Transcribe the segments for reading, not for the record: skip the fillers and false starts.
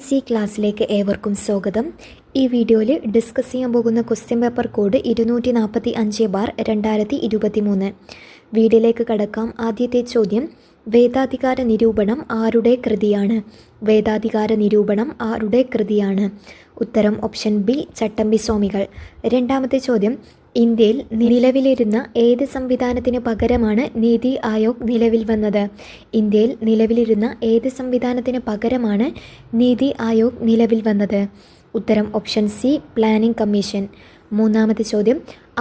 PSC ക്ലാസ്സിലേക്ക് ഏവർക്കും സ്വാഗതം. ഈ വീഡിയോയിൽ ഡിസ്കസ് ചെയ്യാൻ പോകുന്ന ക്വസ്റ്റ്യൻ പേപ്പർ കോഡ് 245/2023. വീഡിയോയിലേക്ക് കടക്കാം. ആദ്യത്തെ ചോദ്യം, വേദാധികാര നിരൂപണം ആരുടെ കൃതിയാണ്? വേദാധികാര നിരൂപണം ആരുടെ കൃതിയാണ്? ഉത്തരം ഓപ്ഷൻ ബി, ചട്ടമ്പി സ്വാമികൾ. രണ്ടാമത്തെ ചോദ്യം, ഇന്ത്യയിൽ നിലവിലിരുന്ന ഏത് സംവിധാനത്തിന് പകരമാണ് നീതി ആയോഗ് നിലവിൽ വന്നത്? ഇന്ത്യയിൽ നിലവിലിരുന്ന ഏത് സംവിധാനത്തിന് പകരമാണ് നീതി ആയോഗ് നിലവിൽ വന്നത്? ഉത്തരം ഓപ്ഷൻ സി, പ്ലാനിംഗ് കമ്മീഷൻ. മൂന്നാമത്തെ ചോദ്യം,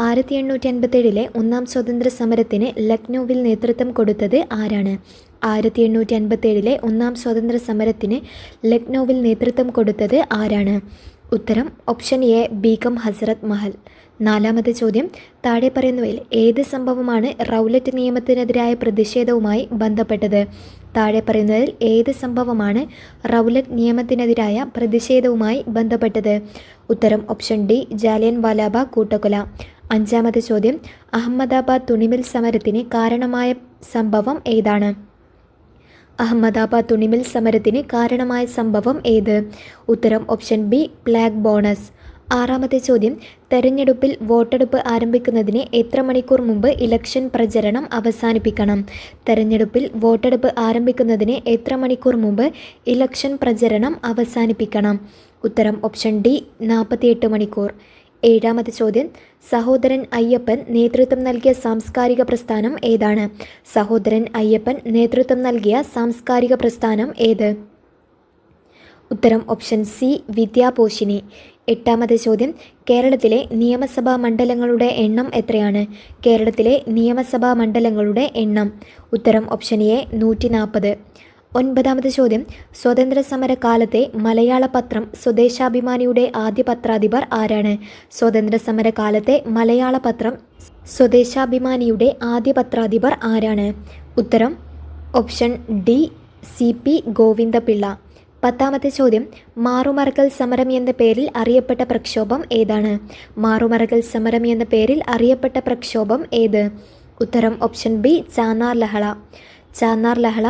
1857 ഒന്നാം സ്വാതന്ത്ര്യ സമരത്തിന് ലക്നൌവിൽ നേതൃത്വം കൊടുത്തത് ആരാണ്? 1857 ഒന്നാം സ്വാതന്ത്ര്യ സമരത്തിന് ലക്നൌവിൽ നേതൃത്വം കൊടുത്തത് ആരാണ്? ഉത്തരം ഓപ്ഷൻ എ, ബീഗം ഹസ്രത്ത് മഹൽ. നാലാമത്തെ ചോദ്യം, താഴെ പറയുന്നവയിൽ ഏത് സംഭവമാണ് റൗലറ്റ് നിയമത്തിനെതിരായ പ്രതിഷേധവുമായി ബന്ധപ്പെട്ടത്? താഴെ പറയുന്നതിൽ ഏത് സംഭവമാണ് റൗലറ്റ് നിയമത്തിനെതിരായ പ്രതിഷേധവുമായി ബന്ധപ്പെട്ടത്? ഉത്തരം ഓപ്ഷൻ ഡി, ജാലിയൻ വാലാബാഗ് കൂട്ടക്കൊല. അഞ്ചാമത്തെ ചോദ്യം, അഹമ്മദാബാദ് തുണിമിൽ സമരത്തിന് കാരണമായ സംഭവം ഏതാണ്? അഹമ്മദാബാദ് തുണിമിൽ സമരത്തിന് കാരണമായ സംഭവം ഏത്? ഉത്തരം ഓപ്ഷൻ ബി, ബ്ലാക്ക് ബോണസ്. ആറാമത്തെ ചോദ്യം, തെരഞ്ഞെടുപ്പിൽ വോട്ടെടുപ്പ് ആരംഭിക്കുന്നതിന് എത്ര മണിക്കൂർ മുമ്പ് ഇലക്ഷൻ പ്രചരണം അവസാനിപ്പിക്കണം? തെരഞ്ഞെടുപ്പിൽ വോട്ടെടുപ്പ് ആരംഭിക്കുന്നതിന് എത്ര മണിക്കൂർ മുമ്പ് ഇലക്ഷൻ പ്രചരണം അവസാനിപ്പിക്കണം? ഉത്തരം ഓപ്ഷൻ ഡി, 48 മണിക്കൂർ. ഏഴാമത്തെ ചോദ്യം, സഹോദരൻ അയ്യപ്പൻ നേതൃത്വം നൽകിയ സാംസ്കാരിക പ്രസ്ഥാനം ഏതാണ്? സഹോദരൻ അയ്യപ്പൻ നേതൃത്വം നൽകിയ സാംസ്കാരിക പ്രസ്ഥാനം ഏത്? ഉത്തരം ഓപ്ഷൻ സി, വിദ്യാപോഷിണി. എട്ടാമത്തെ ചോദ്യം, കേരളത്തിലെ നിയമസഭാ മണ്ഡലങ്ങളുടെ എണ്ണം എത്രയാണ്? കേരളത്തിലെ നിയമസഭാ മണ്ഡലങ്ങളുടെ എണ്ണം. ഉത്തരം ഓപ്ഷൻ എ, 140. ഒൻപതാമത്തെ ചോദ്യം, സ്വതന്ത്ര സമര കാലത്തെ മലയാള പത്രം സ്വദേശാഭിമാനിയുടെ ആദ്യ പത്രാധിപർ ആരാണ്? സ്വതന്ത്ര സമര കാലത്തെ മലയാള പത്രം സ്വദേശാഭിമാനിയുടെ ആദ്യ പത്രാധിപർ ആരാണ്? ഉത്തരം ഓപ്ഷൻ ഡി, CP ഗോവിന്ദപിള്ള. പത്താമത്തെ ചോദ്യം, മാറുമറക്കൽ സമരം എന്ന പേരിൽ അറിയപ്പെട്ട പ്രക്ഷോഭം ഏതാണ്? മാറുമറക്കൽ സമരം എന്ന പേരിൽ അറിയപ്പെട്ട പ്രക്ഷോഭം ഏത്? ഉത്തരം ഓപ്ഷൻ ബി, ചാന്നാർ ലഹള. ചാന്നാർ ലഹള,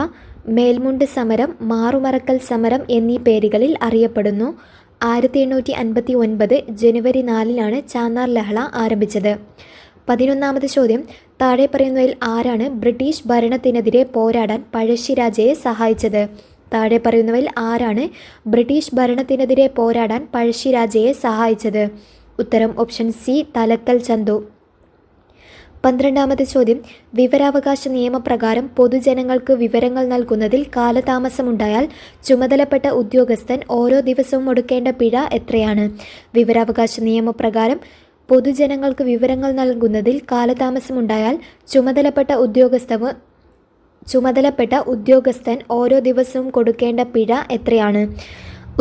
മേൽമുണ്ട് സമരം, മാറുമറക്കൽ സമരം എന്നീ പേരുകളിൽ അറിയപ്പെടുന്നു. 1859 ജനുവരി 4 ചാന്നാർ ലഹള ആരംഭിച്ചത്. 11ാമത്തെ ചോദ്യം, താഴെ പറയുന്നതിൽ ആരാണ് ബ്രിട്ടീഷ് ഭരണത്തിനെതിരെ പോരാടാൻ പഴശ്ശിരാജയെ സഹായിച്ചത്? താഴെ പറയുന്നവയിൽ ആരാണ് ബ്രിട്ടീഷ് ഭരണത്തിനെതിരെ പോരാടാൻ പഴശ്ശിരാജയെ സഹായിച്ചത്? ഉത്തരം ഓപ്ഷൻ സി, തലക്കൽ ചന്തു. 12ാമത്തെ ചോദ്യം, വിവരാവകാശ നിയമപ്രകാരം പൊതുജനങ്ങൾക്ക് വിവരങ്ങൾ നൽകുന്നതിൽ കാലതാമസമുണ്ടായാൽ ചുമതലപ്പെട്ട ഉദ്യോഗസ്ഥൻ ഓരോ ദിവസവും ഒടുക്കേണ്ട പിഴ എത്രയാണ്? വിവരാവകാശ നിയമപ്രകാരം പൊതുജനങ്ങൾക്ക് വിവരങ്ങൾ നൽകുന്നതിൽ കാലതാമസമുണ്ടായാൽ ചുമതലപ്പെട്ട ഉദ്യോഗസ്ഥൻ ഓരോ ദിവസവും കൊടുക്കേണ്ട പിഴ എത്രയാണ്?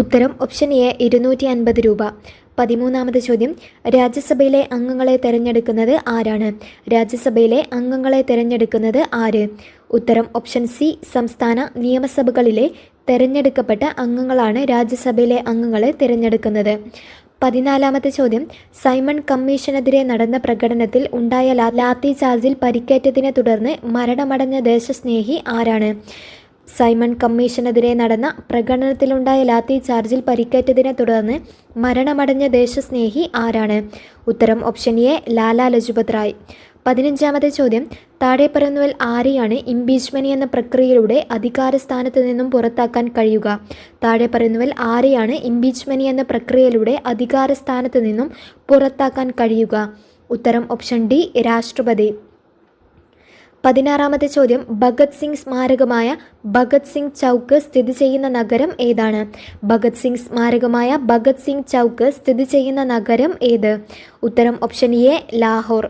ഉത്തരം ഓപ്ഷൻ എ, 250 രൂപ. 13ാമത്തെ ചോദ്യം, രാജ്യസഭയിലെ അംഗങ്ങളെ തിരഞ്ഞെടുക്കുന്നത് ആരാണ്? രാജ്യസഭയിലെ അംഗങ്ങളെ തിരഞ്ഞെടുക്കുന്നത് ആര്? ഉത്തരം ഓപ്ഷൻ സി, സംസ്ഥാന നിയമസഭകളിലെ തിരഞ്ഞെടുക്കപ്പെട്ട അംഗങ്ങളാണ് രാജ്യസഭയിലെ അംഗങ്ങളെ തിരഞ്ഞെടുക്കുന്നത്. 14ാമത്തെ ചോദ്യം, സൈമൺ കമ്മീഷനെതിരെ നടന്ന പ്രകടനത്തിൽ ഉണ്ടായ ലാത്തി ചാർജിൽ പരിക്കേറ്റതിനെ തുടർന്ന് മരണമടഞ്ഞ ദേശസ്നേഹി ആരാണ്? സൈമൺ കമ്മീഷനെതിരെ നടന്ന പ്രകടനത്തിലുണ്ടായ ലാത്തി ചാർജിൽ പരിക്കേറ്റതിനെ തുടർന്ന് മരണമടഞ്ഞ ദേശസ്നേഹി ആരാണ്? ഉത്തരം ഓപ്ഷൻ എ, ലാലാ ലജ്പത് റായ്. 15ാമത്തെ ചോദ്യം, താഴെ പറയുന്നവരിൽ ആരെയാണ് ഇംപീച്ച്മെന്റ് എന്ന പ്രക്രിയയിലൂടെ അധികാര സ്ഥാനത്ത് നിന്നും പുറത്താക്കാൻ കഴിയുക? താഴെ പറയുന്നവരിൽ ആരെയാണ് ഇംപീച്ച്മെന്റ് എന്ന പ്രക്രിയയിലൂടെ അധികാര സ്ഥാനത്ത് നിന്നും പുറത്താക്കാൻ കഴിയുക? ഉത്തരം ഓപ്ഷൻ ഡി, രാഷ്ട്രപതി. 16ാമത്തെ ചോദ്യം, ഭഗത് സിംഗ് സ്മാരകമായ ഭഗത് സിംഗ് ചൗക്ക് സ്ഥിതി ചെയ്യുന്ന നഗരം ഏതാണ്? ഭഗത് സിംഗ് സ്മാരകമായ ഭഗത് സിംഗ് ചൗക്ക് സ്ഥിതി ചെയ്യുന്ന നഗരം ഏത്? ഉത്തരം ഓപ്ഷൻ എ, ലാഹോർ.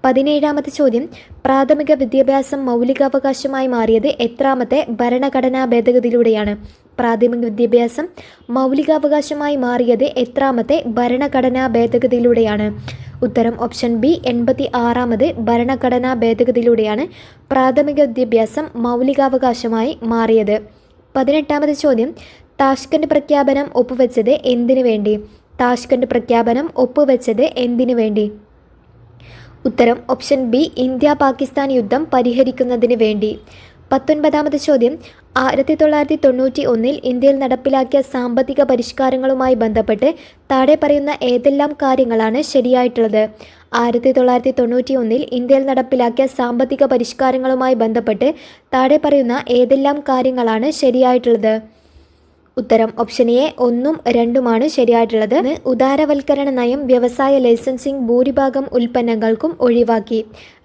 17ാമത്തെ ചോദ്യം, പ്രാഥമിക വിദ്യാഭ്യാസം മൗലികാവകാശമായി മാറിയത് എത്രാമത്തെ ഭരണഘടനാ ഭേദഗതിയിലൂടെയാണ്? പ്രാഥമിക വിദ്യാഭ്യാസം മൗലികാവകാശമായി മാറിയത് എത്രാമത്തെ ഭരണഘടനാ ഭേദഗതിയിലൂടെയാണ്? ഉത്തരം ഓപ്ഷൻ ബി, 86ാമത് ഭരണഘടനാ ഭേദഗതിയിലൂടെയാണ് പ്രാഥമിക വിദ്യാഭ്യാസം മൗലികാവകാശമായി മാറിയത്. 18ാമത്തെ ചോദ്യം, താഷ്കന്റ് പ്രഖ്യാപനം ഒപ്പുവെച്ചത് എന്തിനു വേണ്ടി? താഷ്കന്റ് പ്രഖ്യാപനം ഒപ്പുവെച്ചത് എന്തിനു വേണ്ടി? ഉത്തരം ഓപ്ഷൻ ബി, ഇന്ത്യ പാകിസ്ഥാൻ യുദ്ധം പരിഹരിക്കുന്നതിന് വേണ്ടി. 19ാമത് ചോദ്യം 1991 ഇന്ത്യയിൽ നടപ്പിലാക്കിയ സാമ്പത്തിക പരിഷ്കാരങ്ങളുമായി ബന്ധപ്പെട്ട് താഴെ പറയുന്ന ഏതെല്ലാം കാര്യങ്ങളാണ് ശരിയായിട്ടുള്ളത്? 1991 ഇന്ത്യയിൽ നടപ്പിലാക്കിയ സാമ്പത്തിക പരിഷ്കാരങ്ങളുമായി ബന്ധപ്പെട്ട് താഴെ പറയുന്ന ഏതെല്ലാം കാര്യങ്ങളാണ് ശരിയായിട്ടുള്ളത്? ഉത്തരം ഓപ്ഷൻ എ 1ഉം 2ഉമാണ് ശരിയായിട്ടുള്ളത്. ഉദാരവൽക്കരണ നയം വ്യവസായ ലൈസൻസിംഗ് ഭൂരിഭാഗം ഉൽപ്പന്നങ്ങൾക്കും ഒഴിവാക്കി.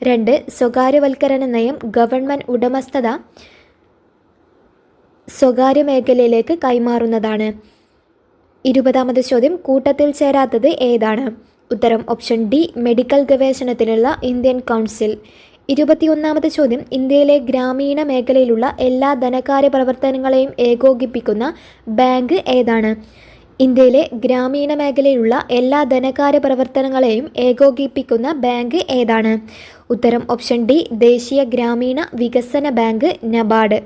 2 സ്വകാര്യവൽക്കരണ നയം ഗവൺമെൻറ് ഉടമസ്ഥത സ്വകാര്യ മേഖലയിലേക്ക് കൈമാറുന്നതാണ്. 20ാമത് ചോദ്യം കൂട്ടത്തിൽ ചേരാത്തത് ഏതാണ്? ഉത്തരം ഓപ്ഷൻ ഡി മെഡിക്കൽ ഗവേഷണത്തിനുള്ള ഇന്ത്യൻ കൗൺസിൽ. 21ാമത് ചോദ്യം ഇന്ത്യയിലെ ഗ്രാമീണ മേഖലയിലുള്ള എല്ലാ ധനകാര്യ പ്രവർത്തനങ്ങളെയും ഏകോപിപ്പിക്കുന്ന ബാങ്ക് ഏതാണ്? ഇന്ത്യയിലെ ഗ്രാമീണ മേഖലയിലുള്ള എല്ലാ ധനകാര്യ പ്രവർത്തനങ്ങളെയും ഏകോപിപ്പിക്കുന്ന ബാങ്ക് ഏതാണ്? ഉത്തരം ഓപ്ഷൻ ഡി ദേശീയ ഗ്രാമീണ വികസന ബാങ്ക് നബാർഡ്.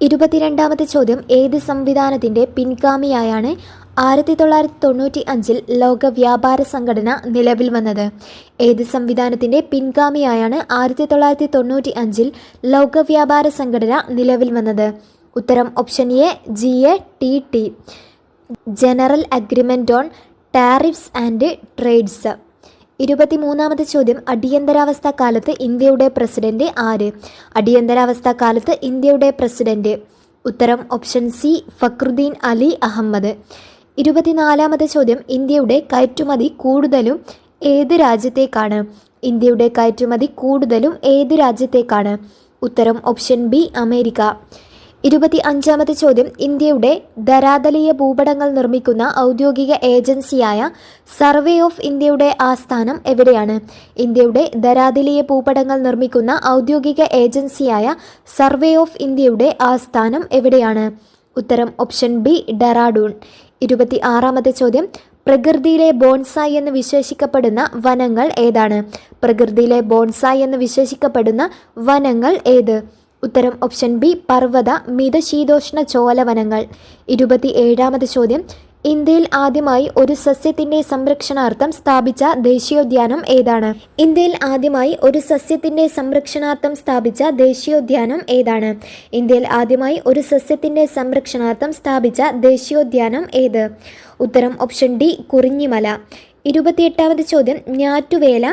22ാമത് ചോദ്യം ഏത് സംവിധാനത്തിൻ്റെ പിൻഗാമിയായാണ് 1995 ലോക വ്യാപാര സംഘടന നിലവിൽ വന്നത്? ഏത് സംവിധാനത്തിൻ്റെ പിൻഗാമിയായാണ് 1995 ലോക വ്യാപാര സംഘടന നിലവിൽ വന്നത്? ഉത്തരം option A GATT general agreement on tariffs and trades. 23ാമത് ചോദ്യം അടിയന്തരാവസ്ഥ കാലത്ത് ഇന്ത്യയുടെ പ്രസിഡന്റ് ആര്? അടിയന്തരാവസ്ഥ കാലത്ത് ഇന്ത്യയുടെ പ്രസിഡന്റ്. ഉത്തരം ഓപ്ഷൻ സി ഫക്രുദ്ദീൻ അലി അഹമ്മദ്. 24ാമത് ചോദ്യം ഇന്ത്യയുടെ കയറ്റുമതി കൂടുതലും ഏത് രാജ്യത്തേക്കാണ്? ഇന്ത്യയുടെ കയറ്റുമതി കൂടുതലും ഏത് രാജ്യത്തേക്കാണ്? ഉത്തരം ഓപ്ഷൻ ബി അമേരിക്ക. 25ാമത് ചോദ്യം ഇന്ത്യയുടെ ധരാതലീയ ഭൂപടങ്ങൾ നിർമ്മിക്കുന്ന ഔദ്യോഗിക ഏജൻസിയായ സർവേ ഓഫ് ഇന്ത്യയുടെ ആസ്ഥാനം എവിടെയാണ്? ഇന്ത്യയുടെ ധരാതലീയ ഭൂപടങ്ങൾ നിർമ്മിക്കുന്ന ഔദ്യോഗിക ഏജൻസിയായ സർവേ ഓഫ് ഇന്ത്യയുടെ ആസ്ഥാനം എവിടെയാണ്? ഉത്തരം ഓപ്ഷൻ ബി ഡെറാഡൂൺ. 26ാമത്തെ ചോദ്യം പ്രകൃതിയിലെ ബോൺസായി എന്ന് വിശേഷിക്കപ്പെടുന്ന വനങ്ങൾ ഏതാണ്? പ്രകൃതിയിലെ ബോൺസായി എന്ന് വിശേഷിക്കപ്പെടുന്ന വനങ്ങൾ ഏത്? ഉത്തരം ഓപ്ഷൻ ബി പർവ്വത മിതശീതോഷ്ണ ചോലവനങ്ങൾ. 27ാമത് ചോദ്യം ഇന്ത്യയിൽ ആദ്യമായി ഒരു സസ്യത്തിൻ്റെ സംരക്ഷണാർത്ഥം സ്ഥാപിച്ച ദേശീയോദ്യാനം ഏതാണ്? ഇന്ത്യയിൽ ആദ്യമായി ഒരു സസ്യത്തിൻ്റെ സംരക്ഷണാർത്ഥം സ്ഥാപിച്ച ദേശീയോദ്യാനം ഏതാണ്? ഇന്ത്യയിൽ ആദ്യമായി ഒരു സസ്യത്തിൻ്റെ സംരക്ഷണാർത്ഥം സ്ഥാപിച്ച ദേശീയോദ്യാനം ഏത്? ഉത്തരം ഓപ്ഷൻ ഡി കുറിഞ്ഞിമല. 28ാമത് ചോദ്യം ഞാറ്റുവേല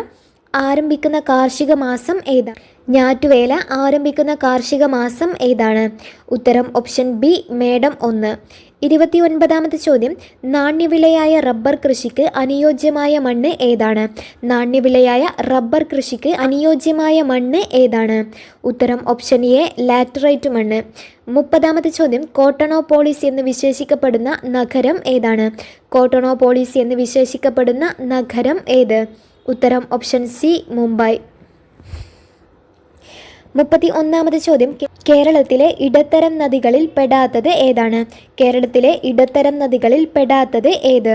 ആരംഭിക്കുന്ന കാർഷിക മാസം ഏതാണ്? ഞാറ്റുവേല ആരംഭിക്കുന്ന കാർഷിക മാസം ഏതാണ്? ഉത്തരം ഓപ്ഷൻ ബി മേടം 1. 29ാമത്തെ ചോദ്യം നാണ്യവിളയായ റബ്ബർ കൃഷിക്ക് അനുയോജ്യമായ മണ്ണ് ഏതാണ്? നാണ്യവിളയായ റബ്ബർ കൃഷിക്ക് അനുയോജ്യമായ മണ്ണ് ഏതാണ്? ഉത്തരം ഓപ്ഷൻ എ ലാറ്ററൈറ്റ് മണ്ണ്. 30ാമത്തെ ചോദ്യം കോട്ടണോപോളിസ് എന്ന് വിശേഷിക്കപ്പെടുന്ന നഗരം ഏതാണ്? കോട്ടണോപോളിസ് എന്ന് വിശേഷിക്കപ്പെടുന്ന നഗരം ഏത്? ഉത്തരം ഓപ്ഷൻ സി മുംബൈ. 31ാമത് ചോദ്യം കേരളത്തിലെ ഇടത്തരം നദികളിൽ പെടാത്തത് ഏതാണ്? കേരളത്തിലെ ഇടത്തരം നദികളിൽ പെടാത്തത് ഏത്?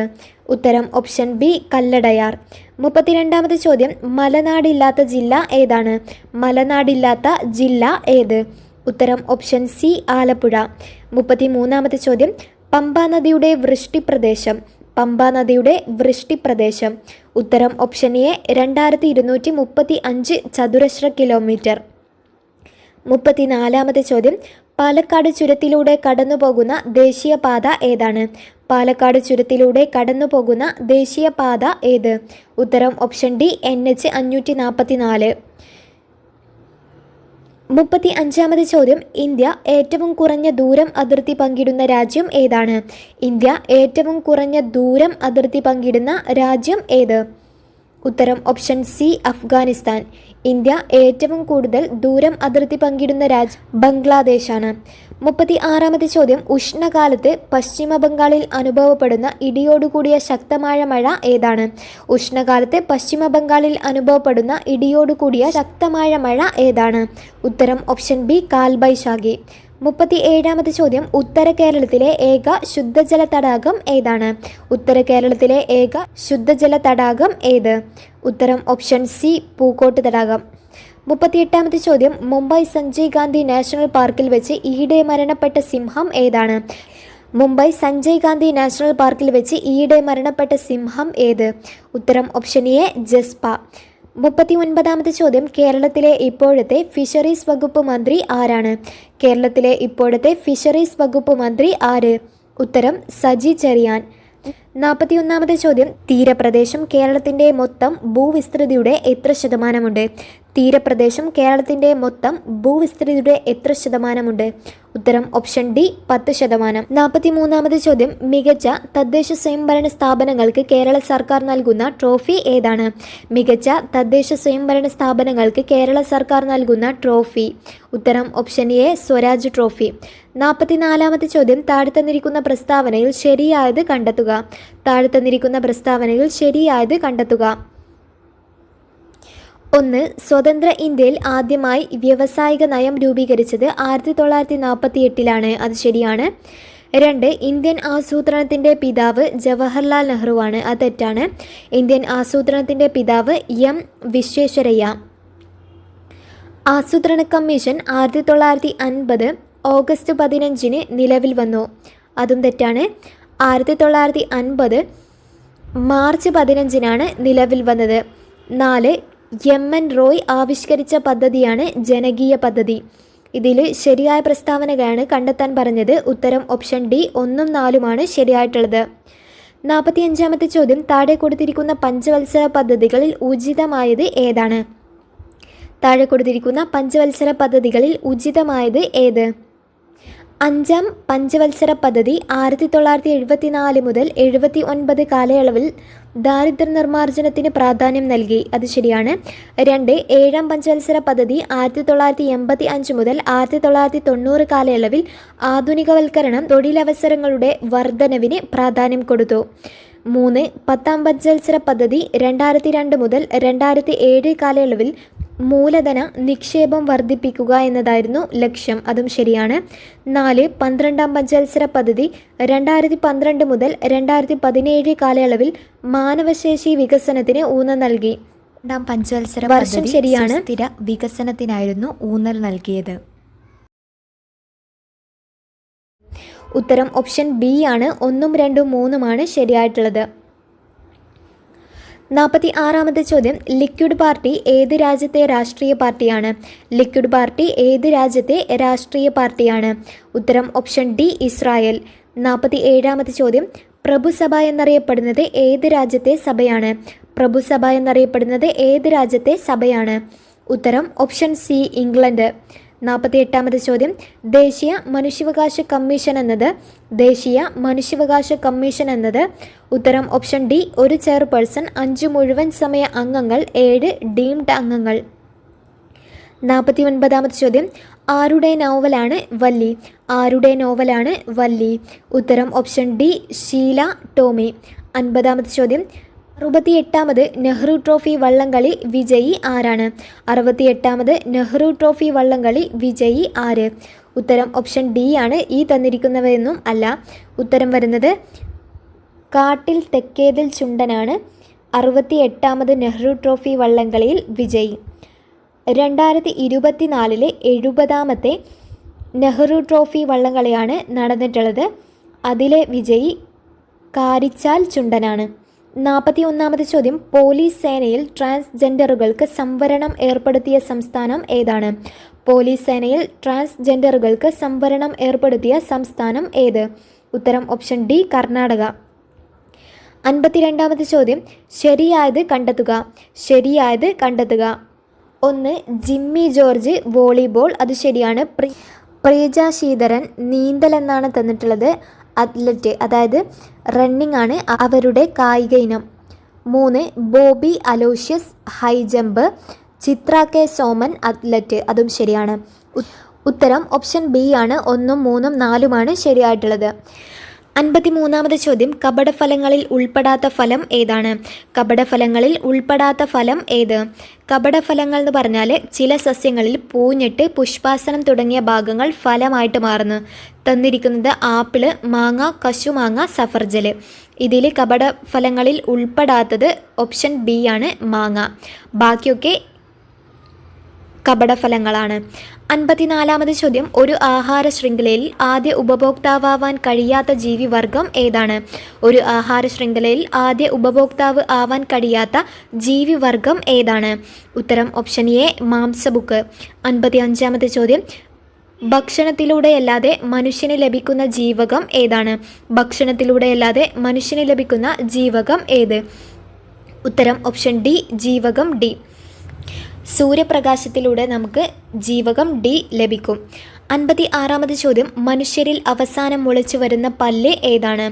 ഉത്തരം ഓപ്ഷൻ ബി കല്ലടയാർ. 32ാമത് ചോദ്യം മലനാടില്ലാത്ത ജില്ല ഏതാണ്? മലനാടില്ലാത്ത ജില്ല ഏത്? ഉത്തരം ഓപ്ഷൻ സി ആലപ്പുഴ. 33ാമത് ചോദ്യം പമ്പാ നദിയുടെ വൃഷ്ടിപ്രദേശം. പമ്പാ നദിയുടെ വൃഷ്ടിപ്രദേശം. ഉത്തരം ഓപ്ഷൻ എ 2235 ചതുരശ്ര കിലോമീറ്റർ. 34ാമത്തെ ചോദ്യം പാലക്കാട് ചുരത്തിലൂടെ കടന്നുപോകുന്ന ദേശീയപാത ഏതാണ്? പാലക്കാട് ചുരത്തിലൂടെ കടന്നുപോകുന്ന ദേശീയപാത ഏത്? ഉത്തരം ഓപ്ഷൻ ഡി NH 544. 35ാമത് ചോദ്യം ഇന്ത്യ ഏറ്റവും കുറഞ്ഞ ദൂരം അതിർത്തി പങ്കിടുന്ന രാജ്യം ഏതാണ്? ഇന്ത്യ ഏറ്റവും കുറഞ്ഞ ദൂരം അതിർത്തി പങ്കിടുന്ന രാജ്യം ഏത്? ഉത്തരം ഓപ്ഷൻ സി അഫ്ഗാനിസ്ഥാൻ. ഇന്ത്യ ഏറ്റവും കൂടുതൽ ദൂരം അതിർത്തി പങ്കിടുന്ന രാജ്യം ബംഗ്ലാദേശാണ്. 36ാമത് ചോദ്യം ഉഷ്ണകാലത്ത് പശ്ചിമ ബംഗാളിൽ അനുഭവപ്പെടുന്ന ഇടിയോടുകൂടിയ ശക്തമായ മഴ ഏതാണ്? ഉഷ്ണകാലത്ത് പശ്ചിമ ബംഗാളിൽ അനുഭവപ്പെടുന്ന ഇടിയോടുകൂടിയ ശക്തമായ മഴ ഏതാണ്? ഉത്തരം ഓപ്ഷൻ ബി കാൽബൈശാഖി. 37ാമത് ചോദ്യം ഉത്തര കേരളത്തിലെ ഏക ശുദ്ധജല തടാകം ഏതാണ്? ഉത്തര കേരളത്തിലെ ഏക ശുദ്ധജല തടാകം ഏത്? ഉത്തരം ഓപ്ഷൻ സി പൂക്കോട്ട് തടാകം. 38ാമത് ചോദ്യം മുംബൈ സഞ്ജയ് ഗാന്ധി നാഷണൽ പാർക്കിൽ വെച്ച് ഈയിടെ മരണപ്പെട്ട സിംഹം ഏതാണ്? മുംബൈ സഞ്ജയ് ഗാന്ധി നാഷണൽ പാർക്കിൽ വെച്ച് ഈയിടെ മരണപ്പെട്ട സിംഹം ഏത്? ഉത്തരം ഓപ്ഷൻ എ ജസ്പ. 39ാമത്തെ ചോദ്യം, കേരളത്തിലെ ഇപ്പോഴത്തെ ഫിഷറീസ് വകുപ്പ് മന്ത്രി ആരാണ്? കേരളത്തിലെ ഇപ്പോഴത്തെ ഫിഷറീസ് വകുപ്പ് മന്ത്രി ആര്? ഉത്തരം സജി ചെറിയാൻ. 41ാമത്തെ ചോദ്യം, തീരപ്രദേശം കേരളത്തിൻ്റെ മൊത്തം ഭൂവിസ്തൃതിയുടെ എത്ര ശതമാനമുണ്ട്? തീരപ്രദേശം കേരളത്തിൻ്റെ മൊത്തം ഭൂവിസ്തൃതിയുടെ എത്ര ശതമാനമുണ്ട്? ഉത്തരം ഓപ്ഷൻ ഡി 10%. 43ാമത്തെ ചോദ്യം, മികച്ച തദ്ദേശ സ്വയംഭരണ സ്ഥാപനങ്ങൾക്ക് കേരള സർക്കാർ നൽകുന്ന ട്രോഫി ഏതാണ്? മികച്ച തദ്ദേശ സ്വയംഭരണ സ്ഥാപനങ്ങൾക്ക് കേരള സർക്കാർ നൽകുന്ന ട്രോഫി. ഉത്തരം ഓപ്ഷൻ എ സ്വരാജ് ട്രോഫി. 44ാമത്തെ ചോദ്യം, താഴെ തന്നിരിക്കുന്ന പ്രസ്താവനയിൽ ശരിയായത് കണ്ടെത്തുക. താഴെ തന്നിരിക്കുന്ന പ്രസ്താവനയിൽ ശരിയായത് കണ്ടെത്തുക. 1. സ്വതന്ത്ര ഇന്ത്യയിൽ ആദ്യമായി വ്യാവസായിക നയം രൂപീകരിച്ചത് 1948-ലാണ്. അത് ശരിയാണ്. 2. ഇന്ത്യൻ ആസൂത്രണത്തിൻ്റെ പിതാവ് ജവഹർലാൽ നെഹ്റുവാണ്. അത് തെറ്റാണ്. ഇന്ത്യൻ ആസൂത്രണത്തിൻ്റെ പിതാവ് എം വിശ്വേശ്വരയ്യ. ആസൂത്രണ കമ്മീഷൻ 1950 ഓഗസ്റ്റ് 15 നിലവിൽ വന്നു. അതും തെറ്റാണ്. 1950 മാർച്ച് 15 നിലവിൽ വന്നത്. 4. എം.എൻ. റോയ് ആവിഷ്കരിച്ച പദ്ധതിയാണ് ജനകീയ പദ്ധതി. ഇതിൽ ശരിയായ പ്രസ്താവനകളാണ് കണ്ടെത്താൻ പറഞ്ഞത്. ഉത്തരം ഓപ്ഷൻ ഡി 1ഉം 4ഉമാണ് ശരിയായിട്ടുള്ളത്. 45ാമത്തെ ചോദ്യം, താഴെ കൊടുത്തിരിക്കുന്ന പഞ്ചവത്സര പദ്ധതികളിൽ ഉചിതമായത് ഏതാണ്? താഴെ കൊടുത്തിരിക്കുന്ന പഞ്ചവത്സര പദ്ധതികളിൽ ഉചിതമായത് ഏത്? 5ാം പഞ്ചവത്സര പദ്ധതി 1974 മുതൽ 79 കാലയളവിൽ ദാരിദ്ര്യ നിർമ്മാർജ്ജനത്തിന് പ്രാധാന്യം നൽകി. അത് ശരിയാണ്. 2. 7ാം പഞ്ചവത്സര പദ്ധതി 1985 മുതൽ 1990 കാലയളവിൽ ആധുനികവൽക്കരണം, തൊഴിലവസരങ്ങളുടെ വർധനവിന് പ്രാധാന്യം കൊടുത്തു. 3. 10ാം പഞ്ചവത്സര പദ്ധതി 2002 മുതൽ 2007 കാലയളവിൽ മൂലധന നിക്ഷേപം വർദ്ധിപ്പിക്കുക എന്നതായിരുന്നു ലക്ഷ്യം. അതും ശരിയാണ്. 4. 12ാം പഞ്ചവത്സര പദ്ധതി 2012 മുതൽ 2017 കാലയളവിൽ മാനവശേഷി വികസനത്തിന് ഊന്നൽ നൽകി. 2ാം പഞ്ചവത്സര വർഷം ശരിയാണ്. സ്ഥിര വികസനത്തിനായിരുന്നു ഊന്നൽ നൽകിയത്. ഉത്തരം ഓപ്ഷൻ ബി ആണ്. 1ഉം 2ഉം 3ഉമാണ് ശരിയായിട്ടുള്ളത്. 46ാമത്തെ ചോദ്യം, ലിക്വിഡ് പാർട്ടി ഏത് രാജ്യത്തെ രാഷ്ട്രീയ പാർട്ടിയാണ്? ലിക്വിഡ് പാർട്ടി ഏത് രാജ്യത്തെ രാഷ്ട്രീയ പാർട്ടിയാണ്? ഉത്തരം ഓപ്ഷൻ ഡി ഇസ്രായേൽ. 47ാമത്തെ ചോദ്യം, പ്രഭുസഭ എന്നറിയപ്പെടുന്നത് ഏത് രാജ്യത്തെ സഭയാണ്? പ്രഭുസഭ എന്നറിയപ്പെടുന്നത് ഏത് രാജ്യത്തെ സഭയാണ്? ഉത്തരം ഓപ്ഷൻ സി ഇംഗ്ലണ്ട്. 48ാമത്തെ ചോദ്യം, ദേശീയ മനുഷ്യാവകാശ കമ്മീഷൻ എന്നത് ഉത്തരം ഓപ്ഷൻ ഡി ഒരു ചെയർപേഴ്സൺ, 5 മുഴുവൻ സമയ അംഗങ്ങൾ, 7 ഡീംഡ് അംഗങ്ങൾ. 49ാമത്തെ ചോദ്യം, ആരുടെ നോവലാണ് വല്ലി? ആരുടെ നോവലാണ് വല്ലി? ഉത്തരം ഓപ്ഷൻ ഡി ഷീല ടോമി. 50ാമത്തെ ചോദ്യം, 68ാമത് നെഹ്റു ട്രോഫി വള്ളംകളി വിജയി ആരാണ്? 68ാമത് നെഹ്റു ട്രോഫി വള്ളംകളി വിജയി ആര്? ഉത്തരം ഓപ്ഷൻ ഡി ആണ്. ഈ തന്നിരിക്കുന്നവയൊന്നും അല്ല. ഉത്തരം വരുന്നത് കാട്ടിൽ തെക്കേതിൽ ചുണ്ടനാണ് 68ാമത് നെഹ്റു ട്രോഫി വള്ളംകളിയിൽ വിജയി. 2024 70ാമത്തെ നെഹ്റു ട്രോഫി വള്ളംകളിയാണ് നടന്നിട്ടുള്ളത്. അതിലെ വിജയി കാരിച്ചാൽ ചുണ്ടനാണ്. 41ാമത്തെ ചോദ്യം, പോലീസ് സേനയിൽ ട്രാൻസ്ജെൻഡറുകൾക്ക് സംവരണം ഏർപ്പെടുത്തിയ സംസ്ഥാനം ഏതാണ്? പോലീസ് സേനയിൽ ട്രാൻസ്ജെൻഡറുകൾക്ക് സംവരണം ഏർപ്പെടുത്തിയ സംസ്ഥാനം ഏത്? ഉത്തരം ഓപ്ഷൻ ഡി കർണാടക. 52ാമത്തെ ചോദ്യം, ശരിയായത് കണ്ടെത്തുക. ശരിയായത് കണ്ടെത്തുക. 1. ജിമ്മി ജോർജ് വോളിബോൾ. അത് ശരിയാണ്. പ്രീജ ശീധരൻ നീന്തൽ എന്നാണ് തന്നിട്ടുള്ളത്. അത്ലറ്റ്, അതായത് റണ്ണിംഗ് ആണ് അവരുടെ കായിക ഇനം. 3. Bobby Aloysius high jump. Chitra K Soman athlete. അതും ശരിയാണ്. ഉത്തരം ഓപ്ഷൻ ബി ആണ്. 1ഉം 3ഉം 4ഉമാണ് ശരിയായിട്ടുള്ളത്. 53ാമത്തെ ചോദ്യം, കപടഫലങ്ങളിൽ ഉൾപ്പെടാത്ത ഫലം ഏതാണ്? കപടഫലങ്ങളിൽ ഉൾപ്പെടാത്ത ഫലം ഏത്? കപടഫലങ്ങൾ എന്ന് പറഞ്ഞാൽ ചില സസ്യങ്ങളിൽ പൂഞ്ഞിട്ട് പുഷ്പാസനം തുടങ്ങിയ ഭാഗങ്ങൾ ഫലമായിട്ട് മാറുന്നു. തന്നിരിക്കുന്നത് ആപ്പിള്, മാങ്ങ, കശുമാങ്ങ, സഫർജല്. ഇതിൽ കപടഫലങ്ങളിൽ ഉൾപ്പെടാത്തത് ഓപ്ഷൻ ബി ആണ്, മാങ്ങ. ബാക്കിയൊക്കെ കപടഫലങ്ങളാണ്. 54-ാമത് ചോദ്യം, ഒരു ആഹാര ശൃംഖലയിൽ ആദ്യ ഉപഭോക്താവാൻ കഴിയാത്ത ജീവിവർഗം ഏതാണ്? ഒരു ആഹാര ശൃംഖലയിൽ ആദ്യ ഉപഭോക്താവ് ആവാൻ കഴിയാത്ത ജീവിവർഗം ഏതാണ്? ഉത്തരം ഓപ്ഷൻ എ മാംസബുക്ക്. 55-ാമത് ചോദ്യം, ഭക്ഷണത്തിലൂടെയല്ലാതെ മനുഷ്യന് ലഭിക്കുന്ന ജീവകം ഏതാണ്? ഭക്ഷണത്തിലൂടെയല്ലാതെ മനുഷ്യന് ലഭിക്കുന്ന ജീവകം ഏത്? ഉത്തരം ഓപ്ഷൻ ഡി ജീവകം ഡി. സൂര്യപ്രകാശത്തിലൂടെ നമുക്ക് ജീവകം ഡി ലഭിക്കും. 56-ാമത് ചോദ്യം, മനുഷ്യരിൽ അവസാനം മുളച്ചു വരുന്ന പല്ല് ഏതാണ്?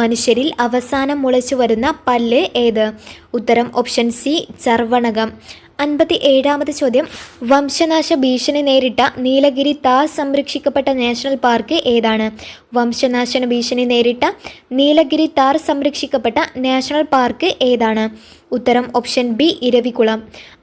മനുഷ്യരിൽ അവസാനം മുളച്ചു വരുന്ന പല്ല് ഏത്? ഉത്തരം ഓപ്ഷൻ സി ചർവണകം. 57-ാമത് ചോദ്യം, വംശനാശ ഭീഷണി നേരിട്ട നീലഗിരി താർ സംരക്ഷിക്കപ്പെട്ട നാഷണൽ പാർക്ക് ഏതാണ്? വംശനാശന ഭീഷണി നേരിട്ട നീലഗിരി താർ സംരക്ഷിക്കപ്പെട്ട നാഷണൽ പാർക്ക് ഏതാണ്? ഉത്തരം ഓപ്ഷൻ ബി ഇരവികുളം.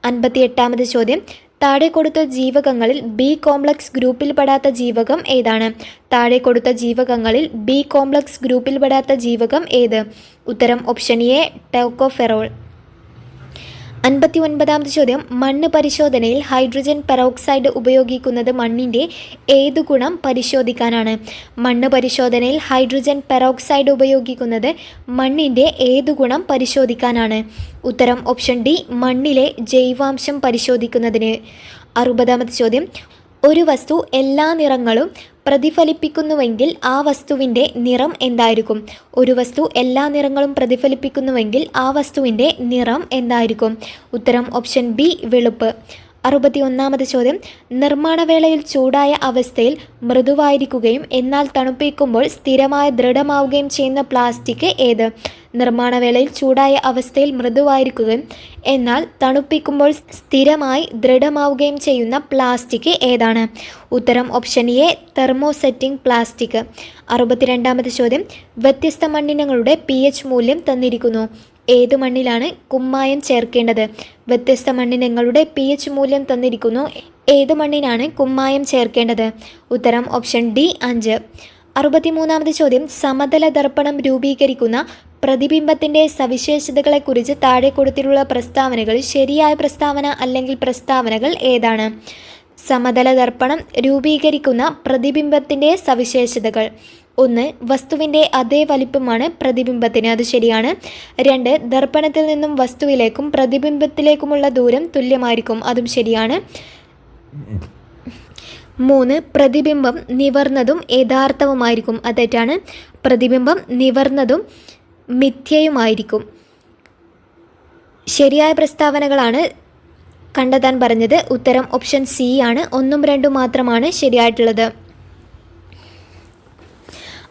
58-ാമത് ചോദ്യം, താഴെ കൊടുത്ത ജീവകങ്ങളിൽ ബി കോംപ്ലക്സ് ഗ്രൂപ്പിൽപ്പെടാത്ത ജീവകം ഏതാണ്? താഴെ കൊടുത്ത ജീവകങ്ങളിൽ ബി കോംപ്ലക്സ് ഗ്രൂപ്പിൽപ്പെടാത്ത ജീവകം ഏത്? ഉത്തരം ഓപ്ഷൻ എ ടോക്കോഫെറോൾ. 59-ാമത് ചോദ്യം, മണ്ണ് പരിശോധനയിൽ ഹൈഡ്രജൻ പെറോക്സൈഡ് ഉപയോഗിക്കുന്നത് മണ്ണിൻ്റെ ഏതു ഗുണം പരിശോധിക്കാനാണ്? മണ്ണ് പരിശോധനയിൽ ഹൈഡ്രജൻ പെറോക്സൈഡ് ഉപയോഗിക്കുന്നത് മണ്ണിൻ്റെ ഏതു ഗുണം പരിശോധിക്കാനാണ്? ഉത്തരം ഓപ്ഷൻ ഡി മണ്ണിലെ ജൈവാംശം പരിശോധിക്കുന്നതിന്. 60-ാമത് ചോദ്യം, ഒരു വസ്തു എല്ലാ നിറങ്ങളും പ്രതിഫലിപ്പിക്കുന്നുവെങ്കിൽ ആ വസ്തുവിൻ്റെ നിറം എന്തായിരിക്കും? ഒരു വസ്തു എല്ലാ നിറങ്ങളും പ്രതിഫലിപ്പിക്കുന്നുവെങ്കിൽ ആ വസ്തുവിൻ്റെ നിറം എന്തായിരിക്കും? ഉത്തരം ഓപ്ഷൻ ബി വെളുപ്പ്. 61-ാമത് ചോദ്യം, നിർമ്മാണവേളയിൽ ചൂടായ അവസ്ഥയിൽ മൃദുവായിരിക്കുകയും എന്നാൽ തണുപ്പിക്കുമ്പോൾ സ്ഥിരമായി ദൃഢമാവുകയും ചെയ്യുന്ന പ്ലാസ്റ്റിക് ഏത്? നിർമ്മാണവേളയിൽ ചൂടായ അവസ്ഥയിൽ മൃദുവായിരിക്കുകയും എന്നാൽ തണുപ്പിക്കുമ്പോൾ സ്ഥിരമായി ദൃഢമാവുകയും ചെയ്യുന്ന പ്ലാസ്റ്റിക് ഏതാണ്? ഉത്തരം ഓപ്ഷൻ എ തെർമോസെറ്റിംഗ് പ്ലാസ്റ്റിക്. 62-ാമത് ചോദ്യം, വ്യത്യസ്ത മണ്ണിനങ്ങളുടെ pH മൂല്യം തന്നിരിക്കുന്നു. ഏതു മണ്ണിലാണ് കുമ്മായം ചേർക്കേണ്ടത്? വ്യത്യസ്ത മണ്ണിനങ്ങളുടെ pH മൂല്യം തന്നിരിക്കുന്നു. ഏതു മണ്ണിനാണ് കുമ്മായം ചേർക്കേണ്ടത്? ഉത്തരം ഓപ്ഷൻ ഡി 5. 63-ാമത് ചോദ്യം, സമതല ദർപ്പണം രൂപീകരിക്കുന്ന പ്രതിബിംബത്തിൻ്റെ സവിശേഷതകളെക്കുറിച്ച് താഴെ കൊടുത്തിട്ടുള്ള പ്രസ്താവനകളിൽ ശരിയായ പ്രസ്താവന അല്ലെങ്കിൽ പ്രസ്താവനകൾ ഏതാണ്? സമതല ദർപ്പണം രൂപീകരിക്കുന്ന പ്രതിബിംബത്തിൻ്റെ സവിശേഷതകൾ: 1. വസ്തുവിൻ്റെ അതേ വലിപ്പമാണ് പ്രതിബിംബത്തിന്, അത് ശരിയാണ്. 2. ദർപ്പണത്തിൽ നിന്നും വസ്തുവിലേക്കും പ്രതിബിംബത്തിലേക്കുമുള്ള ദൂരം തുല്യമായിരിക്കും, അതും ശരിയാണ്. 3. പ്രതിബിംബം നിവർന്നതും യഥാർത്ഥവുമായിരിക്കും, അത് തെറ്റാണ്. പ്രതിബിംബം നിവർന്നതും മിഥ്യയുമായിരിക്കും. ശരിയായ പ്രസ്താവനകളാണ് കണ്ടെത്താൻ പറഞ്ഞത്. ഉത്തരം ഓപ്ഷൻ സി ആണ്. 1ഉം 2ഉം മാത്രമാണ് ശരിയായിട്ടുള്ളത്.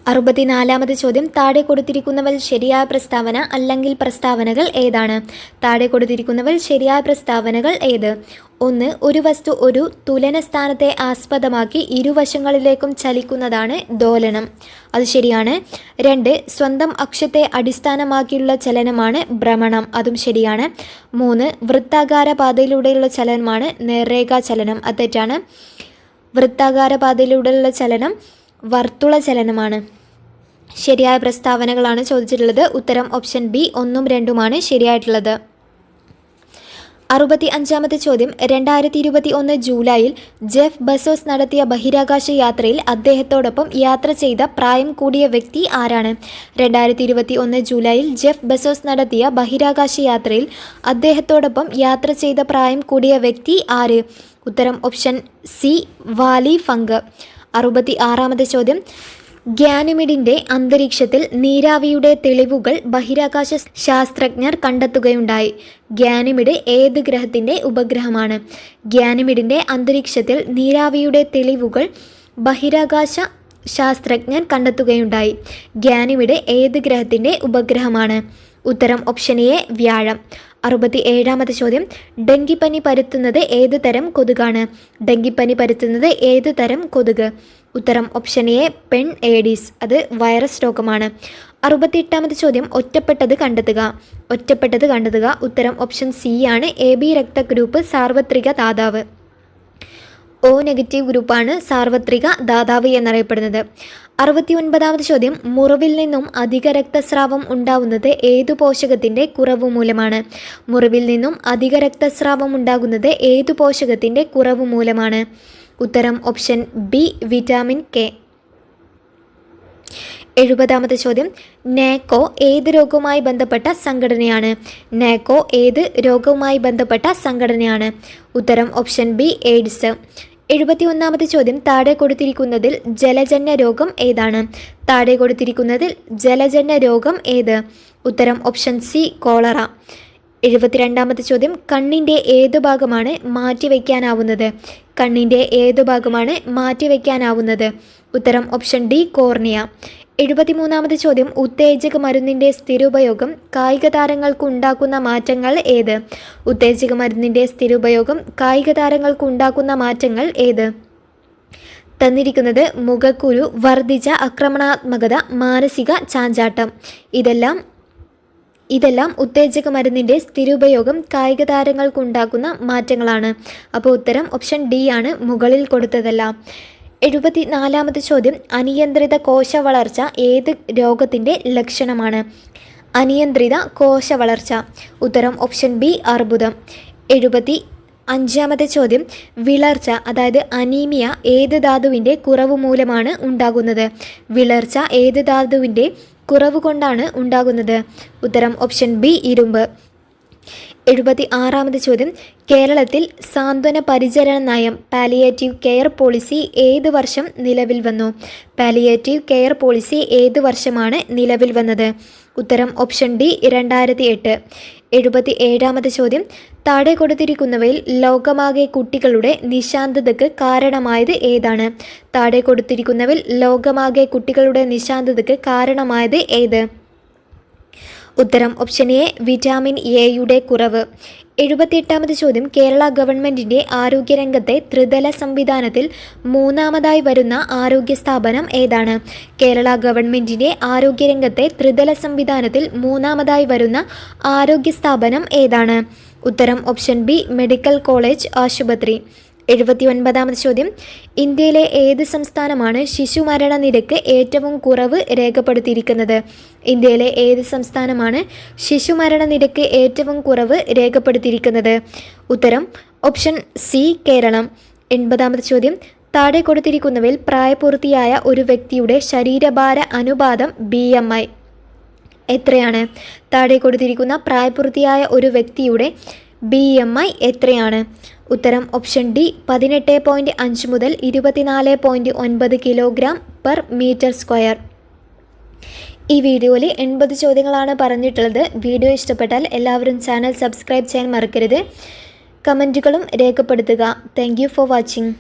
64-ാമത് ചോദ്യം, താഴെ കൊടുത്തിരിക്കുന്നവൽ ശരിയായ പ്രസ്താവന അല്ലെങ്കിൽ പ്രസ്താവനകൾ ഏതാണ്? താഴെ കൊടുത്തിരിക്കുന്നവൽ ശരിയായ പ്രസ്താവനകൾ ഏത്? 1. ഒരു വസ്തു ഒരു തുലന സ്ഥാനത്തെ ആസ്പദമാക്കി ഇരുവശങ്ങളിലേക്കും ചലിക്കുന്നതാണ് ദോലനം, അത് ശരിയാണ്. 2. സ്വന്തം അക്ഷത്തെ അടിസ്ഥാനമാക്കിയുള്ള ചലനമാണ് ഭ്രമണം, അതും ശരിയാണ്. 3. വൃത്താകാര പാതയിലൂടെയുള്ള ചലനമാണ് നേർരേഖാ ചലനം, അത് തെറ്റാണ്. വൃത്താകാര പാതയിലൂടെയുള്ള ചലനം വർത്തുള ചലനമാണ്. ശരിയായ പ്രസ്താവനകളാണ് ചോദിച്ചിട്ടുള്ളത്. ഉത്തരം ഓപ്ഷൻ ബി 1ഉം 2ഉമാണ് ശരിയായിട്ടുള്ളത്. 65-ാമത്തെ ചോദ്യം, 2021 ജൂലൈയിൽ ജെഫ് ബസോസ് നടത്തിയ ബഹിരാകാശ യാത്രയിൽ അദ്ദേഹത്തോടൊപ്പം യാത്ര ചെയ്ത പ്രായം കൂടിയ വ്യക്തി ആരാണ്? 2021 ജൂലൈയിൽ ജെഫ് ബസോസ് നടത്തിയ ബഹിരാകാശ യാത്രയിൽ അദ്ദേഹത്തോടൊപ്പം യാത്ര ചെയ്ത പ്രായം കൂടിയ വ്യക്തി ആര്? ഉത്തരം ഓപ്ഷൻ സി വാലി ഫങ്ക്. 66-ാമത്തെ ചോദ്യം, ഗ്യാനിമിഡിൻ്റെ അന്തരീക്ഷത്തിൽ നീരാവിയുടെ തെളിവുകൾ ബഹിരാകാശ ശാസ്ത്രജ്ഞർ കണ്ടെത്തുകയുണ്ടായി. ഗ്യാനിമിഡ് ഏത് ഗ്രഹത്തിൻ്റെ ഉപഗ്രഹമാണ്? ഗ്യാനിമിഡിൻ്റെ അന്തരീക്ഷത്തിൽ നീരാവിയുടെ തെളിവുകൾ ബഹിരാകാശ ശാസ്ത്രജ്ഞർ കണ്ടെത്തുകയുണ്ടായി. ഗ്യാനിമിഡ് ഏത് ഗ്രഹത്തിൻ്റെ ഉപഗ്രഹമാണ്? ഉത്തരം ഓപ്ഷൻ എ വ്യാഴം. 67-ാമത്തെ ചോദ്യം, ഡെങ്കിപ്പനി പരത്തുന്നത് ഏത് തരം കൊതുകാണ്? ഡെങ്കിപ്പനി പരത്തുന്നത് ഏത് തരം കൊതുക്? ഉത്തരം ഓപ്ഷൻ എ പെൺ ഏഡീസ്, അത് വൈറസ് രോഗമാണ്. 68-ാമത്തെ ചോദ്യം, ഒറ്റപ്പെട്ടത് കണ്ടെത്തുക. ഒറ്റപ്പെട്ടത് കണ്ടെത്തുക. ഉത്തരം ഓപ്ഷൻ സി ആണ്. AB രക്തഗ്രൂപ്പ് സാർവത്രിക ദാതാവ്. O നെഗറ്റീവ് ഗ്രൂപ്പാണ് സാർവത്രിക ദാതാവ് എന്നറിയപ്പെടുന്നത്. 69ാമത് ചോദ്യം, മുറിവിൽ നിന്നും അധിക രക്തസ്രാവം ഉണ്ടാകുന്നത് ഏതു പോഷകത്തിൻ്റെ കുറവ് മൂലമാണ്? മുറിവിൽ നിന്നും അധിക രക്തസ്രാവം ഉണ്ടാകുന്നത് ഏതു പോഷകത്തിൻ്റെ കുറവ് മൂലമാണ്? ഉത്തരം ഓപ്ഷൻ ബി, വിറ്റാമിൻ കെ. 70ാമത്തെ ചോദ്യം, നാക്കോ ഏത് രോഗവുമായി ബന്ധപ്പെട്ട സംഘടനയാണ്? നാക്കോ ഏത് രോഗവുമായി ബന്ധപ്പെട്ട സംഘടനയാണ്? ഉത്തരം ഓപ്ഷൻ ബി, എയ്ഡ്സ്. 71ാമത്തെ ചോദ്യം, താഴെ കൊടുത്തിരിക്കുന്നതിൽ ജലജന്യ രോഗം ഏതാണ്? താഴെ കൊടുത്തിരിക്കുന്നതിൽ ജലജന്യ രോഗം ഏത്? ഉത്തരം ഓപ്ഷൻ സി, കോളറ. 72ാമത്തെ ചോദ്യം, കണ്ണിൻ്റെ ഏതു ഭാഗമാണ് മാറ്റിവെക്കാനാവുന്നത്? കണ്ണിൻ്റെ ഏതു ഭാഗമാണ് മാറ്റിവെക്കാനാവുന്നത്? ഉത്തരം ഓപ്ഷൻ ഡി, കോർണിയ. 73ാമത്തെ ചോദ്യം, ഉത്തേജക മരുന്നിൻ്റെ സ്ഥിരോപയോഗം കായിക താരങ്ങൾക്ക് ഉണ്ടാക്കുന്ന മാറ്റങ്ങൾ ഏത്? ഉത്തേജക മരുന്നിൻ്റെ സ്ഥിരോപയോഗം കായിക താരങ്ങൾക്ക് ഉണ്ടാക്കുന്ന മാറ്റങ്ങൾ ഏത്? തന്നിരിക്കുന്നത് മുഖക്കുരു, വർദ്ധിച്ച ആക്രമണാത്മകത, മാനസിക ചാഞ്ചാട്ടം. ഇതെല്ലാം ഉത്തേജക മരുന്നിൻ്റെ സ്ഥിരോപയോഗം കായിക താരങ്ങൾക്കുണ്ടാക്കുന്ന മാറ്റങ്ങളാണ്. അപ്പോൾ ഉത്തരം ഓപ്ഷൻ ഡി ആണ്, മുകളിൽ കൊടുത്തതെല്ലാം. 74ാമത്തെ ചോദ്യം, അനിയന്ത്രിത കോശ വളർച്ച ഏത് രോഗത്തിൻ്റെ ലക്ഷണമാണ്? അനിയന്ത്രിത കോശ വളർച്ച. ഉത്തരം ഓപ്ഷൻ ബി, അർബുദം. 75ാമത്തെ ചോദ്യം, വിളർച്ച അതായത് അനീമിയ ഏത് ധാതുവിൻ്റെ കുറവ് മൂലമാണ് ഉണ്ടാകുന്നത്? വിളർച്ച ഏത് ധാതുവിൻ്റെ കുറവ് കൊണ്ടാണ് ഉണ്ടാകുന്നത്? ഉത്തരം ഓപ്ഷൻ ബി, ഇരുമ്പ്. 76ാമത്തെ ചോദ്യം, കേരളത്തിൽ സാന്ത്വന പരിചരണ നയം പാലിയേറ്റീവ് കെയർ പോളിസി ഏത് വർഷം നിലവിൽ വന്നു? പാലിയേറ്റീവ് കെയർ പോളിസി ഏത് വർഷമാണ് നിലവിൽ വന്നത്? ഉത്തരം ഓപ്ഷൻ ഡി, 2008. 77ാമത്തെ ചോദ്യം, താഴെ കൊടുത്തിരിക്കുന്നവയിൽ ലോകമാകെ കുട്ടികളുടെ നിശാന്തതയ്ക്ക് കാരണമായത് ഏതാണ്? താഴെ കൊടുത്തിരിക്കുന്നവയിൽ ലോകമാകെ കുട്ടികളുടെ നിശാന്തതയ്ക്ക് കാരണമായത് ഏത്? ഉത്തരം ഓപ്ഷൻ എ, വിറ്റാമിൻ എയുടെ കുറവ്. 78ാമത്തെ ചോദ്യം, കേരള ഗവൺമെൻറ്റിൻ്റെ ആരോഗ്യരംഗത്തെ ത്രിതല സംവിധാനത്തിൽ മൂന്നാമതായി വരുന്ന ആരോഗ്യ സ്ഥാപനം ഏതാണ്? കേരള ഗവൺമെൻറ്റിൻ്റെ ആരോഗ്യരംഗത്തെ ത്രിതല സംവിധാനത്തിൽ മൂന്നാമതായി വരുന്ന ആരോഗ്യ സ്ഥാപനം ഏതാണ്? ഉത്തരം ഓപ്ഷൻ ബി, മെഡിക്കൽ കോളേജ് ആശുപത്രി. 79ാമത്തെ ചോദ്യം, ഇന്ത്യയിലെ ഏത് സംസ്ഥാനമാണ് ശിശുമരണ നിരക്ക് ഏറ്റവും കുറവ് രേഖപ്പെടുത്തിയിരിക്കുന്നത്? ഇന്ത്യയിലെ ഏത് സംസ്ഥാനമാണ് ശിശുമരണ നിരക്ക് ഏറ്റവും കുറവ് രേഖപ്പെടുത്തിയിരിക്കുന്നത്? ഉത്തരം ഓപ്ഷൻ സി, കേരളം. 80ാമത്തെ ചോദ്യം, താഴെ കൊടുത്തിരിക്കുന്നവയിൽ പ്രായപൂർത്തിയായ ഒരു വ്യക്തിയുടെ ശരീരഭാര അനുപാതം BMI എത്രയാണ്? താഴെ കൊടുത്തിരിക്കുന്ന പ്രായപൂർത്തിയായ ഒരു വ്യക്തിയുടെ BMI എത്രയാണ്? ഉത്തരം ഓപ്ഷൻ ഡി, 18.5 മുതൽ 24.9 കിലോഗ്രാം പെർ മീറ്റർ സ്ക്വയർ. ഈ വീഡിയോയിൽ 80 ചോദ്യങ്ങളാണ് പറഞ്ഞിട്ടുള്ളത്. വീഡിയോ ഇഷ്ടപ്പെട്ടാൽ എല്ലാവരും ചാനൽ സബ്സ്ക്രൈബ് ചെയ്യാൻ മറക്കരുത്. കമൻറ്റുകളും രേഖപ്പെടുത്തുക. Thank you for watching.